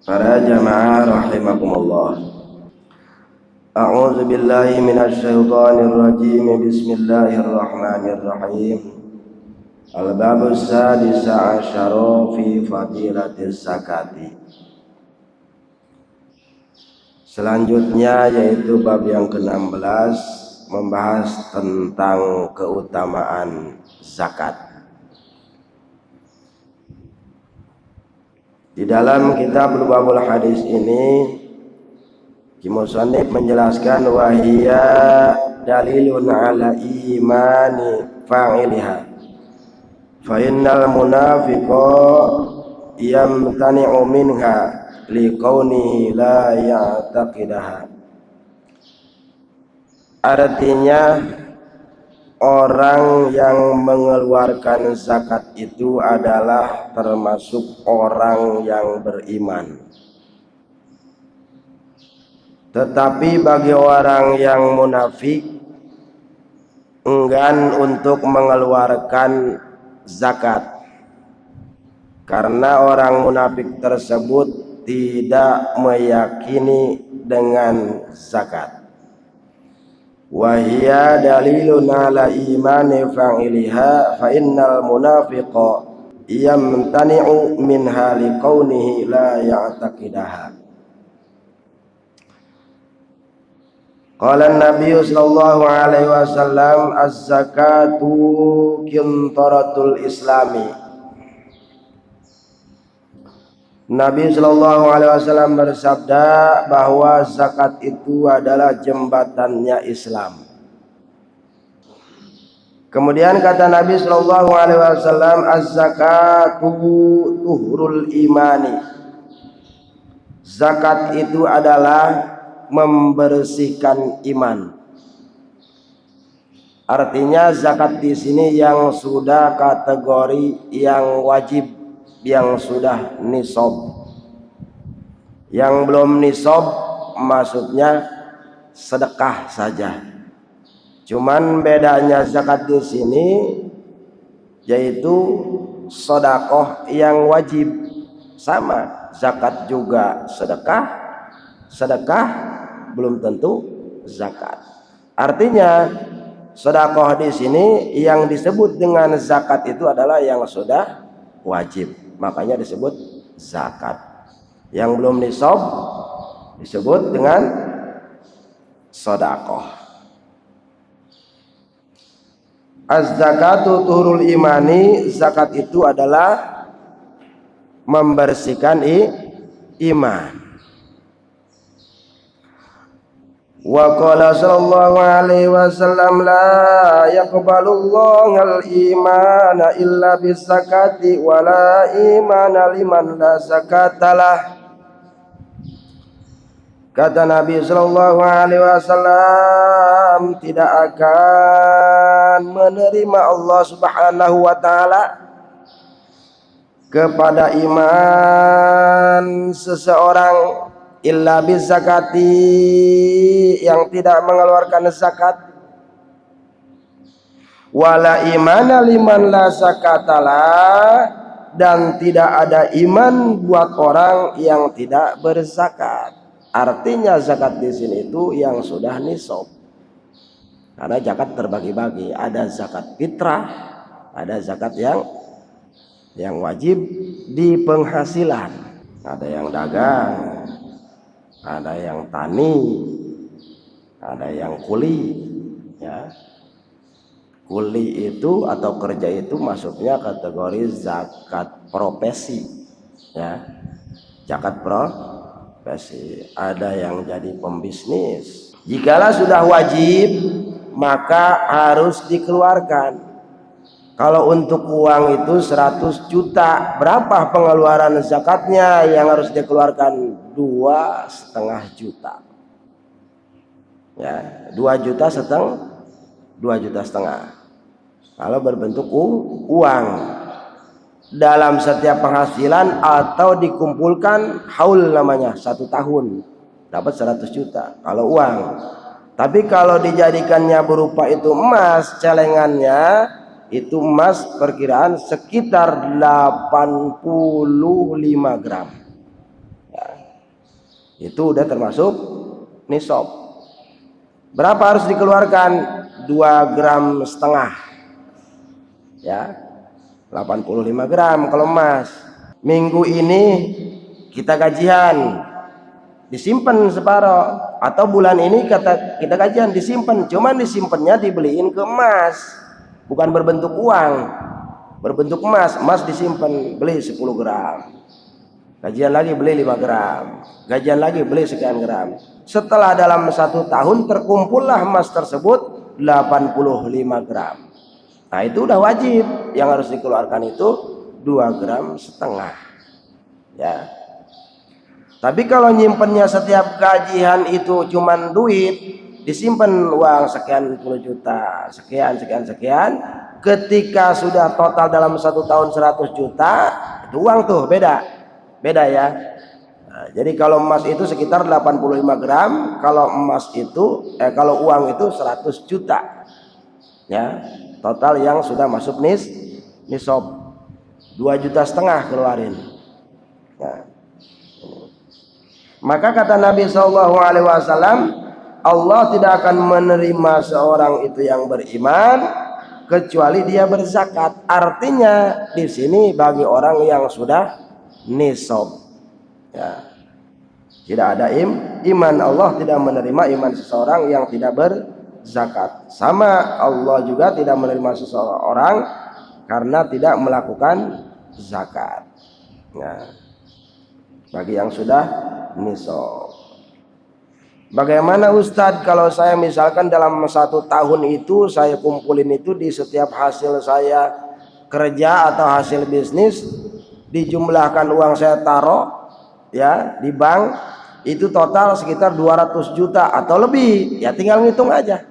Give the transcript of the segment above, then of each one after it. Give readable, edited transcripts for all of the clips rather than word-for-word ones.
Para jamaah rahimakumullah. A'udzu billahi minasy syaithanir rajim. Bismillahirrahmanirrahim. Al-babus sadis asyara fi fadilatis zakati. Selanjutnya yaitu bab yang ke-16 membahas tentang keutamaan zakat. Di dalam kitab Lubabul Hadis ini Musannif menjelaskan wahiyya dalilun ala imani fa'iliha fa innal munafiqa yamtani'u minha liqaunihi la ya'taqidaha. Artinya orang yang mengeluarkan zakat itu adalah termasuk orang yang beriman. Tetapi bagi orang yang munafik enggan untuk mengeluarkan zakat, karena orang munafik tersebut tidak meyakini dengan zakat. Wahia dalilun ala imani fa'iliha fa innal munafiqa yamtani'u minha liqaunihi la ya'taqidaha. Qala an-nabiy sallallahu alaihi wasallam az-zakatu qintaratul islami. Nabi sallallahu alaihi wasallam bersabda bahwa zakat itu adalah jembatannya Islam. Kemudian kata Nabi sallallahu alaihi wasallam az-zakatu tuhrul imani. Zakat itu adalah membersihkan iman. Artinya zakat di sini yang sudah kategori yang wajib, yang sudah nisab. Yang belum nisab maksudnya sedekah saja. Cuman bedanya zakat di sini yaitu sedekah yang wajib. Sama, zakat juga sedekah, sedekah belum tentu zakat. Artinya sedekah di sini yang disebut dengan zakat itu adalah yang sudah wajib, makanya disebut zakat. Yang belum nisab disebut dengan sedekah. Az-zakatu tuhurul imani, zakat itu adalah membersihkan iman. Wa qala sallallahu alaihi wasallam la yaqbalullahu al-imana illa bis-zakati wa la imana liman la zakatalah. Kata Nabi sallallahu alaihi wasallam, tidak akan menerima Allah Subhanahu wa taala kepada iman seseorang illa bizakati, yang tidak mengeluarkan zakat, wala imana liman la zakatalah, dan tidak ada iman buat orang yang tidak berzakat. Artinya zakat di sini itu yang sudah nisab. Karena zakat terbagi-bagi, ada zakat fitrah, ada zakat yang wajib di penghasilan, ada yang dagang, ada yang tani, ada yang kuli, ya. Kuli itu atau kerja itu masuknya kategori zakat profesi, ya. Zakat profesi. Ada yang jadi pembisnis. Jikalau sudah wajib, maka harus dikeluarkan. Kalau untuk uang itu 100 juta, berapa pengeluaran zakatnya yang harus dikeluarkan? 2,5 juta. Ya, 2,5 juta. Kalau berbentuk uang dalam setiap penghasilan atau dikumpulkan haul namanya, 1 tahun dapat 100 juta kalau uang. Tapi kalau dijadikannya berupa itu emas, celengannya itu emas perkiraan sekitar 85 gram. Ya, Itu udah termasuk nisab. Berapa harus dikeluarkan? 2,5 gram, ya, 85 gram kalau emas. Minggu ini kita gajian, disimpan separuh, atau bulan ini kita gajian disimpan, cuman disimpannya dibeliin ke emas, bukan berbentuk uang, berbentuk emas. Emas disimpan, beli 10 gram, gajian lagi beli 5 gram, gajian lagi beli sekian gram. Setelah dalam 1 tahun terkumpullah emas tersebut 85 gram. Nah itu udah wajib, yang harus dikeluarkan itu 2,5 gram, ya. Tapi kalau nyimpennya setiap gajian itu cuman duit, disimpan uang sekian puluh juta, sekian, ketika sudah total dalam 1 tahun 100 juta, itu uang tuh beda ya. Nah, jadi kalau emas itu sekitar 85 gram, kalau emas itu kalau uang itu 100 juta, ya, total yang sudah masuk nisab 2,5 juta keluarin. Nah, maka kata Nabi SAW, Allah tidak akan menerima seorang itu yang beriman kecuali dia berzakat. Artinya di sini bagi orang yang sudah nisab, ya. Tidak ada iman, Allah tidak menerima iman seseorang yang tidak berzakat. Sama Allah juga tidak menerima seseorang karena tidak melakukan zakat. Nah, bagi yang sudah nisab. Bagaimana Ustadz kalau saya misalkan dalam 1 tahun itu saya kumpulin itu di setiap hasil saya kerja atau hasil bisnis, dijumlahkan uang saya taruh, ya, di bank, itu total sekitar 200 juta atau lebih, ya tinggal ngitung aja.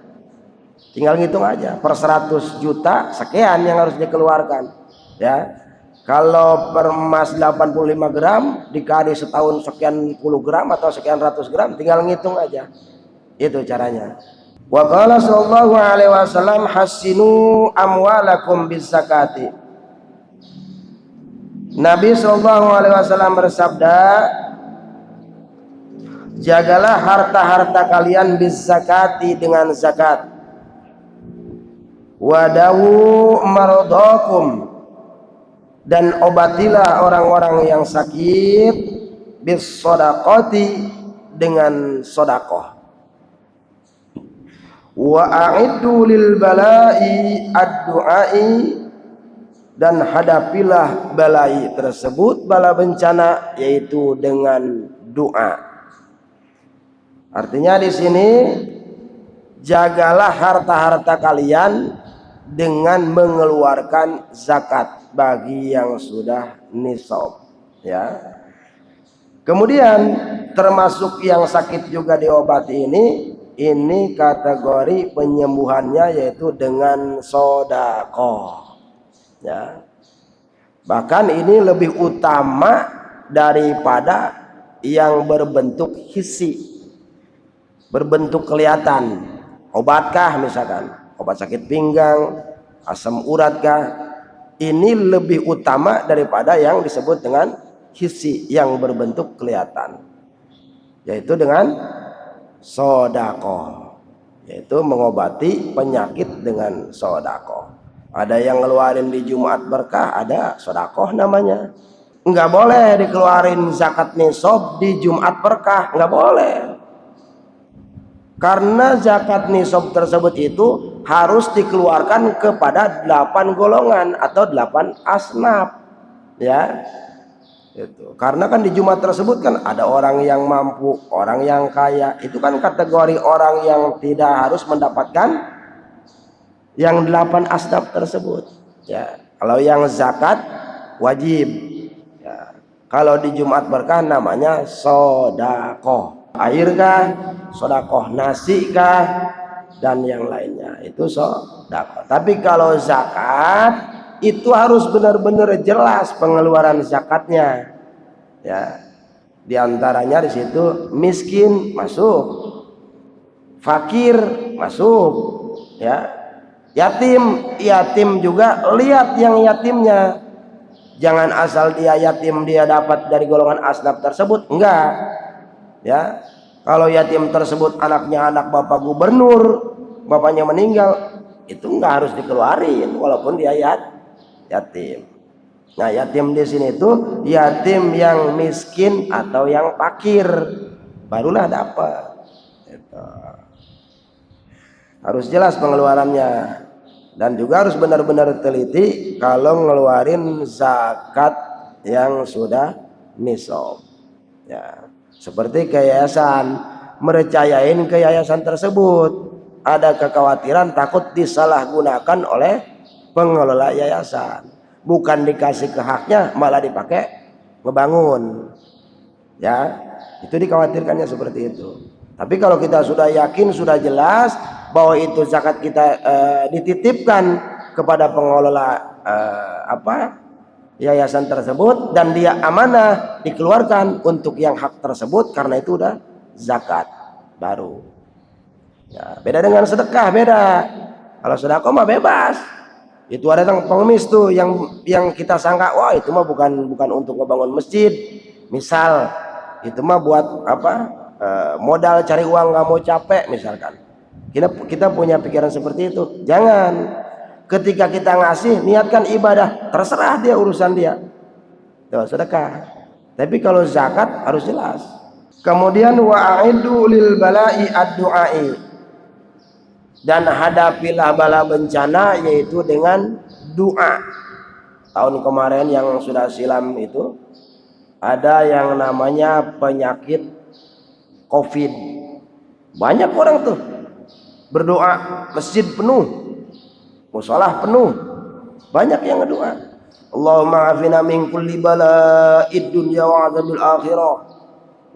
Per 100 juta sekian yang harus dikeluarkan, ya. Kalau per emas 85 gram dikali setahun sekian puluh gram atau sekian ratus gram, tinggal ngitung aja. Itu caranya. Wa qala sallallahu alaihi wasallam hassinu amwalakum bizakati. Nabi sallallahu alaihi wasallam bersabda, jagalah harta-harta kalian bizakati dengan zakat. Wadawu maradakum, dan obatilah orang-orang yang sakit bis sodakoti, dengan sodakoh. Wa a'iddu lil balai ad-du'ai, dan hadapilah balai tersebut, bala bencana, yaitu dengan doa. Artinya di sini jagalah harta-harta kalian dengan mengeluarkan zakat bagi yang sudah nisab, ya. Kemudian termasuk yang sakit juga diobati ini kategori penyembuhannya yaitu dengan sodakoh, ya. Bahkan ini lebih utama daripada yang berbentuk hissi, berbentuk kelihatan. Obatkah misalkan, obat sakit pinggang, asam uratkah, ini lebih utama daripada yang disebut dengan hissi, yang berbentuk kelihatan, yaitu dengan sodakoh, yaitu mengobati penyakit dengan sodakoh. Ada yang ngeluarin di Jumat berkah, ada sodakoh namanya. Nggak boleh dikeluarin zakat nisab di Jumat berkah, nggak boleh. Karena zakat nisab tersebut itu harus dikeluarkan kepada 8 golongan atau 8 asnaf, ya. Itu. Karena kan di Jumat tersebut kan ada orang yang mampu, orang yang kaya. Itu kan kategori orang yang tidak harus mendapatkan yang 8 asnaf tersebut, ya. Kalau yang zakat wajib, ya. Kalau di Jumat berkah namanya sodakoh. Air kah, sodakoh nasi kah, dan yang lainnya itu sodakoh. Tapi kalau zakat itu harus benar-benar jelas pengeluaran zakatnya, ya. Di antaranya di situ miskin masuk, fakir masuk, ya. Yatim juga lihat yang yatimnya. Jangan asal dia yatim dia dapat dari golongan asnaf tersebut, enggak. Ya, kalau yatim tersebut anaknya anak bapak gubernur, bapaknya meninggal, itu nggak harus dikeluarin walaupun dia yatim. Nah, yatim di sini itu yatim yang miskin atau yang fakir, barulah dapat. Gitu. Harus jelas pengeluarannya, dan juga harus benar-benar teliti kalau ngeluarin zakat yang sudah nisab. Ya, seperti ke yayasan, merecayain ke yayasan tersebut, ada kekhawatiran takut disalahgunakan oleh pengelola yayasan, bukan dikasih ke haknya malah dipakai ngebangun. Ya, itu dikhawatirkannya seperti itu. Tapi kalau kita sudah yakin, sudah jelas bahwa itu zakat kita dititipkan kepada pengelola yayasan tersebut, dan dia amanah dikeluarkan untuk yang hak tersebut, karena itu udah zakat baru. Ya, beda dengan sedekah, beda. Kalau sedekah mah bebas. Itu ada pengemis tuh yang kita sangka wah itu mah bukan untuk ngebangun masjid, misal itu mah buat modal cari uang, nggak mau capek misalkan. Kita punya pikiran seperti itu. Jangan, ketika kita ngasih niatkan ibadah, terserah dia, urusan dia. Tuh, sedekah. Tapi kalau zakat harus jelas. Kemudian wa'aidu lil bala'i ad-du'ai, dan hadapilah bala bencana yaitu dengan doa. Tahun kemarin yang sudah silam itu ada yang namanya penyakit COVID. Banyak orang tuh berdoa, masjid penuh, musholah penuh, banyak yang berdoa, Allahumma afina min kulli bala'id dunya wa adzabil akhirah.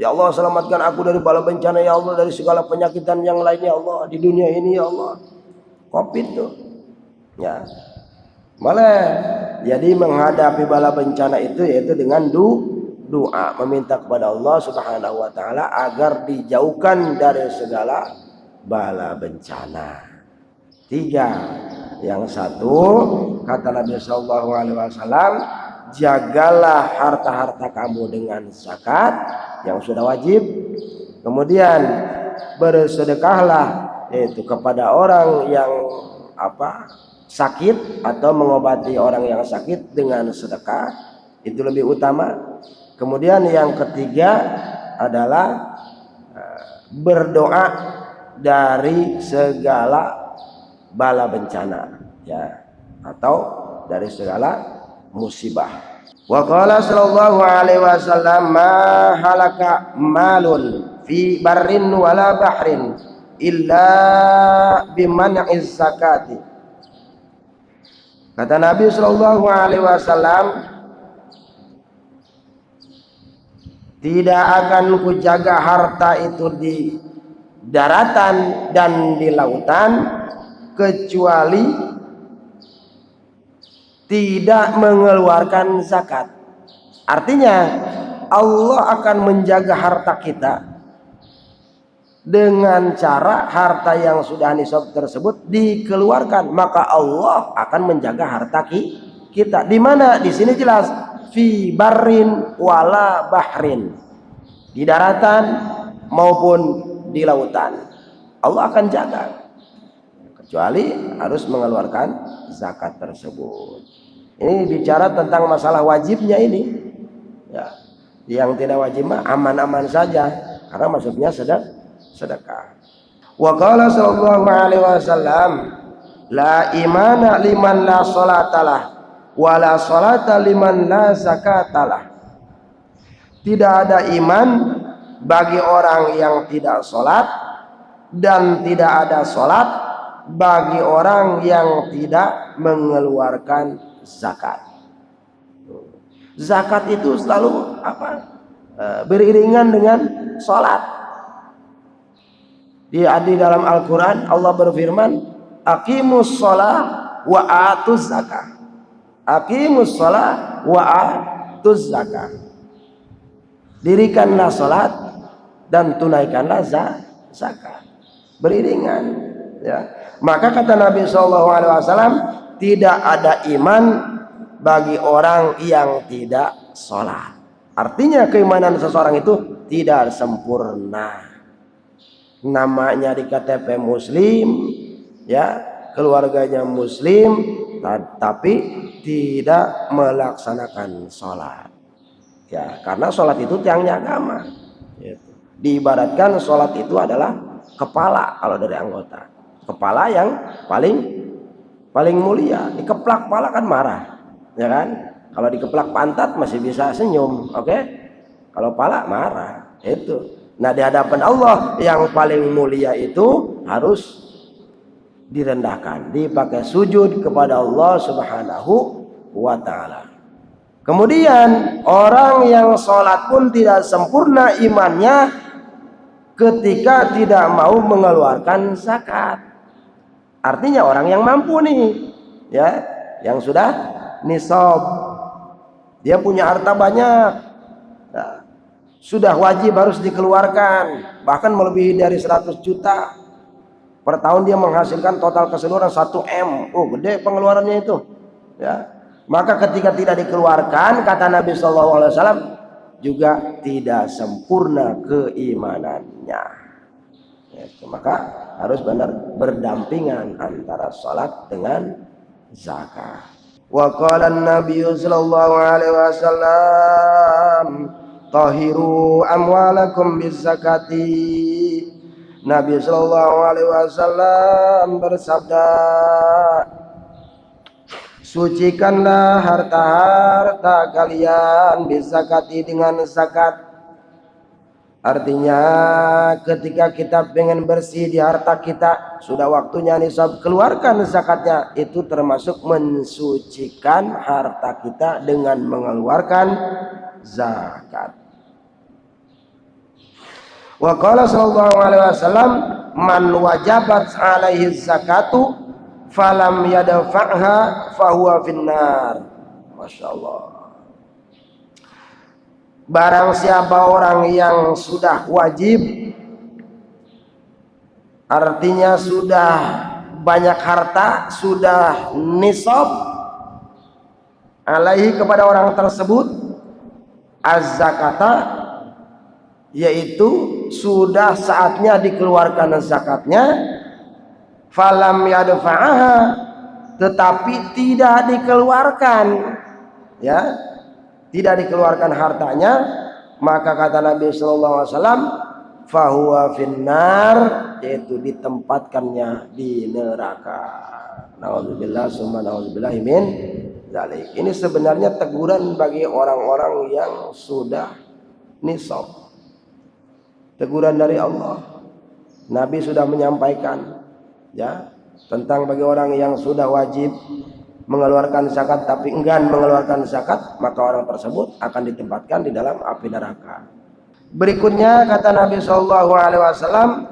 Ya Allah, selamatkan aku dari bala bencana ya Allah, dari segala penyakitan yang lainnya ya Allah, di dunia ini ya Allah. COVID tuh. Ya. Boleh. Jadi menghadapi bala bencana itu yaitu dengan doa, meminta kepada Allah Subhanahu wa taala agar dijauhkan dari segala bala bencana. 3. Yang satu, kata Nabi sallallahu alaihi wasallam, jagalah harta-harta kamu dengan zakat yang sudah wajib. Kemudian bersedekahlah yaitu kepada orang yang sakit, atau mengobati orang yang sakit dengan sedekah, itu lebih utama. Kemudian yang ketiga adalah berdoa dari segala bala bencana, ya, atau dari segala musibah. Wa qala sallallahu alaihi wasallam, ma halaka malun fi barrin wala bahrin illa biman'iz zakati. Kata Nabi sallallahu alaihi wasallam, tidak akan kujaga harta itu di daratan dan di lautan kecuali tidak mengeluarkan zakat. Artinya Allah akan menjaga harta kita dengan cara harta yang sudah nisab tersebut dikeluarkan, maka Allah akan menjaga harta kita. Di mana? Di sini jelas fi barrin wala bahrin, di daratan maupun di lautan Allah akan jaga, kecuali harus mengeluarkan zakat tersebut. Ini bicara tentang masalah wajibnya ini, ya. Yang tidak wajib mah aman-aman saja karena maksudnya sedekah. Wa qala sallallahu alaihi wasallam, la imana liman la salatalah wa la salata liman la zakatalah. Tidak ada iman bagi orang yang tidak salat, dan tidak ada salat bagi orang yang tidak mengeluarkan zakat. Zakat itu selalu beriringan dengan salat. Di dalam Al-Quran Allah berfirman, aqimus shalah wa atuz zakah. Aqimus shalah wa atuz zakah. Dirikanlah salat dan tunaikanlah zakat. Beriringan, ya. Maka kata Nabi SAW, tidak ada iman bagi orang yang tidak sholat. Artinya keimanan seseorang itu tidak sempurna. Namanya di KTP muslim, ya, keluarganya muslim, tapi tidak melaksanakan sholat. Ya, karena sholat itu tiangnya agama. Diibaratkan sholat itu adalah kepala kalau dari anggota. Kepala yang paling mulia. Dikeplak kepala kan marah, ya kan? Kalau dikeplak pantat masih bisa senyum, oke? Kalau pala marah, itu. Nah, di hadapan Allah yang paling mulia itu harus direndahkan, dipakai sujud kepada Allah Subhanahu wa ta'ala. Kemudian orang yang sholat pun tidak sempurna imannya ketika tidak mau mengeluarkan zakat. Artinya orang yang mampu nih, ya, yang sudah nisab, dia punya harta banyak, nah, sudah wajib harus dikeluarkan, bahkan melebihi dari 100 juta per tahun, dia menghasilkan total keseluruhan 1 M. Oh, gede pengeluarannya itu, ya. Maka ketika tidak dikeluarkan, kata Nabi SAW, juga tidak sempurna keimanannya, ya. Maka harus benar berdampingan antara sholat dengan zakat. Wa qala an-nabiy sallallahu alaihi wasallam, tahiru amwalakum bizakati. Nabi sallallahu alaihi wasallam bersabda, sucikanlah harta-harta kalian bizakati, dengan zakat. Artinya ketika kita pengen bersih di harta kita, sudah waktunya nisab, keluarkan zakatnya. Itu termasuk mensucikan harta kita dengan mengeluarkan zakat. Wa qala sallallahu alaihi wasallam, man wajabat alaihi zakatu falam yadfa'ha fahuwa finnar. Masyaallah. Barang siapa orang yang sudah wajib, artinya sudah banyak harta, sudah nisab, alaihi kepada orang tersebut, az-zakata, yaitu sudah saatnya dikeluarkan zakatnya, falam yadfa'aha, tetapi tidak dikeluarkan, ya, tidak dikeluarkan hartanya, maka kata Nabi sallallahu alaihi wasallam, fahuwa finnar, yaitu ditempatkannya di neraka. Nauzubillah summa nauzubillah min dzalik. Ini sebenarnya teguran bagi orang-orang yang sudah nisab. Teguran dari Allah. Nabi sudah menyampaikan, ya, tentang bagi orang yang sudah wajib mengeluarkan zakat tapi enggan mengeluarkan zakat, maka orang tersebut akan ditempatkan di dalam api neraka. Berikutnya kata Nabi sallallahu alaihi wasallam,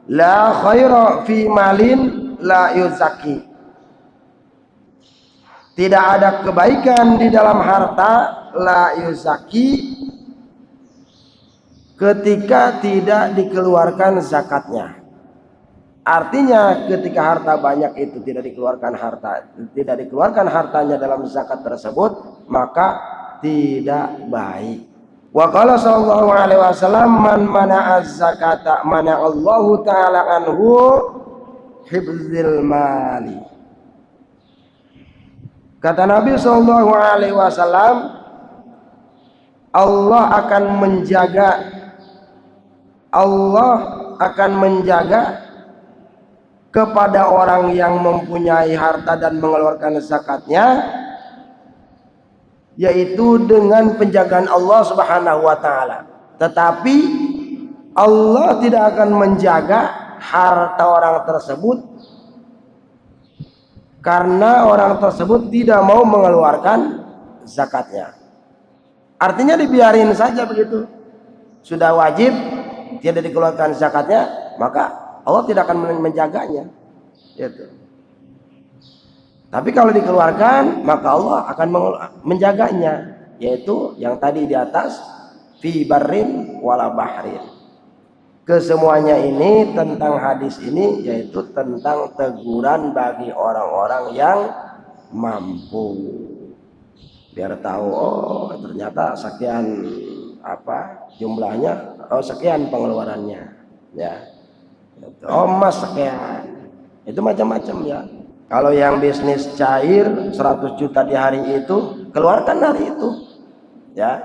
la khaira fi malin la yuzaki. Tidak ada kebaikan di dalam harta, la yuzaki, ketika tidak dikeluarkan zakatnya. Artinya ketika harta banyak itu tidak dikeluarkan hartanya dalam zakat tersebut, maka tidak baik. Wa qala sallallahu alaihi wasallam, man mana'a zakata mana'allahu ta'ala anhu hifzil mali. Kata Nabi sallallahu alaihi wasallam, Allah akan menjaga kepada orang yang mempunyai harta dan mengeluarkan zakatnya, yaitu dengan penjagaan Allah Subhanahu wa ta'ala. Tetapi Allah tidak akan menjaga harta orang tersebut karena orang tersebut tidak mau mengeluarkan zakatnya. Artinya dibiarin saja begitu. Sudah wajib, tidak dikeluarkan zakatnya, maka Allah tidak akan menjaganya, gitu. Tapi kalau dikeluarkan, maka Allah akan menjaganya, yaitu yang tadi di atas, fi barrin wala bahrin. Kesemuanya ini tentang hadis ini, yaitu tentang teguran bagi orang-orang yang mampu, biar tahu, oh ternyata sekian jumlahnya, sekian pengeluarannya, ya. Emas sekian, itu macam-macam ya. Kalau yang bisnis cair 100 juta di hari itu, keluarkan hari itu, ya.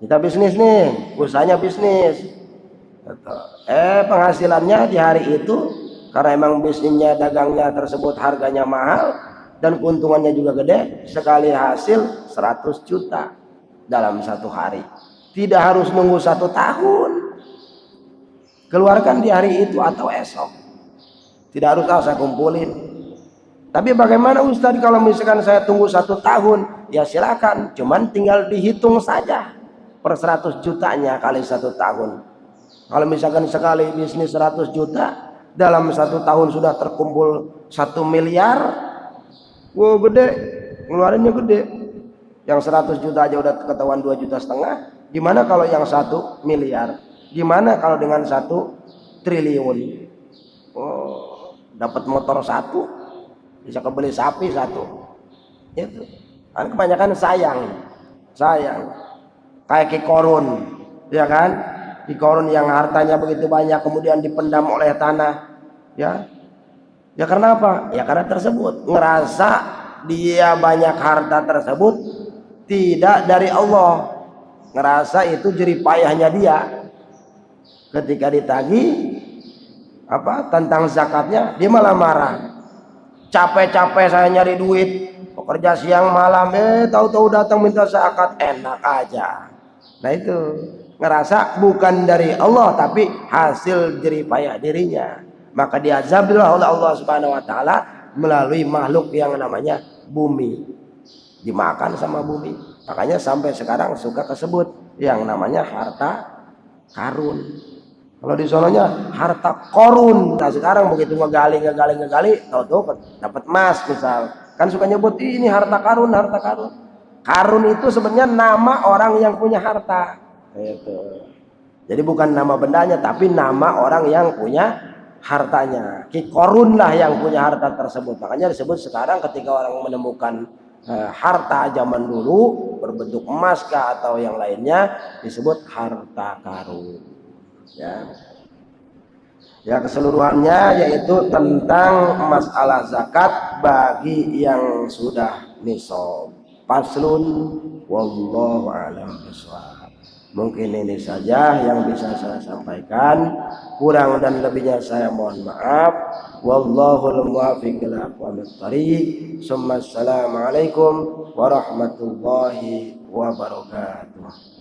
Kita bisnis nih, usahanya bisnis, penghasilannya di hari itu, karena emang bisnisnya, dagangnya tersebut harganya mahal dan keuntungannya juga gede, sekali hasil 100 juta dalam satu hari. Tidak harus nunggu 1 tahun, keluarkan di hari itu atau esok, tidak harus saya kumpulin. Tapi bagaimana Ustadz kalau misalkan saya tunggu 1 tahun? Ya silakan, cuman tinggal dihitung saja per 100 jutanya kali 1 tahun. Kalau misalkan sekali bisnis 100 juta, dalam 1 tahun sudah terkumpul 1 miliar, wow gede, ngeluarinnya gede. Yang 100 juta aja udah ketahuan 2,5 juta. Gimana kalau yang 1 miliar? Gimana kalau dengan 1 triliun? Oh, dapat motor 1, bisa kebeli sapi 1. Itu kan kebanyakan sayang kayak Ki Korun, ya kan? Ki Korun yang hartanya begitu banyak kemudian dipendam oleh tanah, ya karena apa? Ya karena tersebut ngerasa dia banyak harta tersebut tidak dari Allah, ngerasa itu jerih payahnya dia. Ketika ditagih tentang zakatnya, dia malah marah. Capek-capek saya nyari duit, bekerja siang malam, tahu-tahu datang minta zakat, enak aja. Nah itu ngerasa bukan dari Allah tapi hasil jerih payah dirinya, maka diazablah oleh Allah Subhanahu wa taala melalui makhluk yang namanya bumi, dimakan sama bumi. Makanya sampai sekarang suka kesebut yang namanya harta karun. Kalau di sononya harta korun. Nah sekarang begitu ngegali, tahu-tahu dapat emas misal, kan suka nyebut ini harta karun. Karun itu sebenarnya nama orang yang punya harta. Itu. Jadi bukan nama bendanya, tapi nama orang yang punya hartanya. Ki Korun lah yang punya harta tersebut. Makanya disebut sekarang ketika orang menemukan harta zaman dulu berbentuk emas kah atau yang lainnya, disebut harta karun. Ya keseluruhannya yaitu tentang masalah zakat bagi yang sudah nisab. Faslun wallahu a'lam bishawab. Mungkin ini saja yang bisa saya sampaikan, kurang dan lebihnya saya mohon maaf. Wallahul muwaffiq ila aqwamit thariq. Assalamualaikum warahmatullahi wabarakatuh.